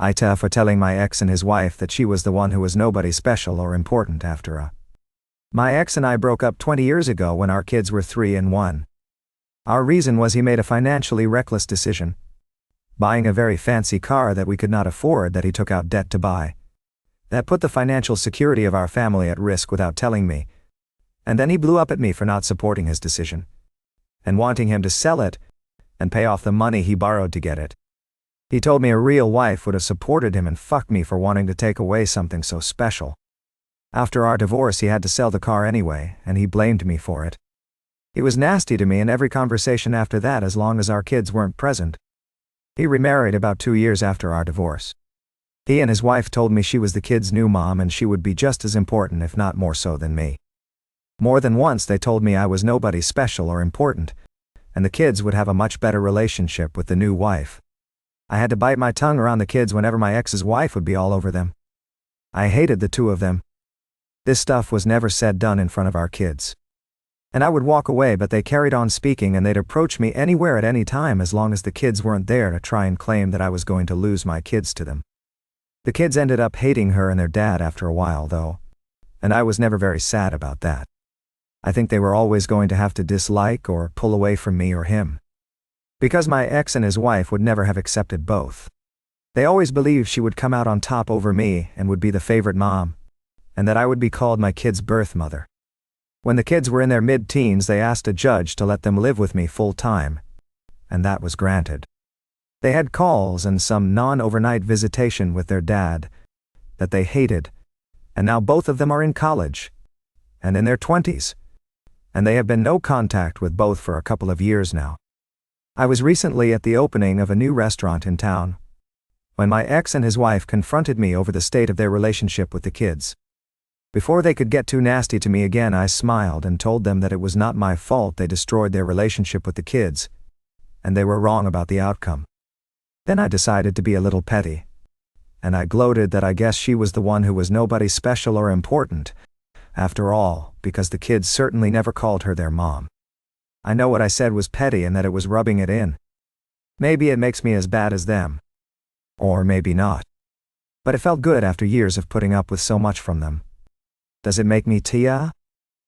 AITA for telling my ex and his wife that she was the one who was nobody special or important after a. My ex and I broke up 20 years ago when our kids were 3 and 1. Our reason was he made a financially reckless decision, buying a very fancy car that we could not afford that he took out debt to buy. That put the financial security of our family at risk without telling me. And then he blew up at me for not supporting his decision and wanting him to sell it and pay off the money he borrowed to get it. He told me a real wife would have supported him and fucked me for wanting to take away something so special. After our divorce, he had to sell the car anyway, and he blamed me for it. He was nasty to me in every conversation after that as long as our kids weren't present. He remarried about 2 years after our divorce. He and his wife told me she was the kids' new mom and she would be just as important if not more so than me. More than once they told me I was nobody special or important, and the kids would have a much better relationship with the new wife. I had to bite my tongue around the kids whenever my ex's wife would be all over them. I hated the two of them. This stuff was never said done in front of our kids. And I would walk away, but they carried on speaking and they'd approach me anywhere at any time as long as the kids weren't there to try and claim that I was going to lose my kids to them. The kids ended up hating her and their dad after a while though, and I was never very sad about that. I think they were always going to have to dislike or pull away from me or him. Because my ex and his wife would never have accepted both. They always believed she would come out on top over me and would be the favorite mom, and that I would be called my kids' birth mother. When the kids were in their mid-teens, they asked a judge to let them live with me full-time, and that was granted. They had calls and some non-overnight visitation with their dad that they hated, and now both of them are in college and in their 20s, and they have been no contact with both for a couple of years now. I was recently at the opening of a new restaurant in town when my ex and his wife confronted me over the state of their relationship with the kids. Before they could get too nasty to me again, I smiled and told them that it was not my fault they destroyed their relationship with the kids, and they were wrong about the outcome. Then I decided to be a little petty, and I gloated that I guess she was the one who was nobody special or important, after all, because the kids certainly never called her their mom. I know what I said was petty and that it was rubbing it in. Maybe it makes me as bad as them. Or maybe not. But it felt good after years of putting up with so much from them. Does it make me Tia?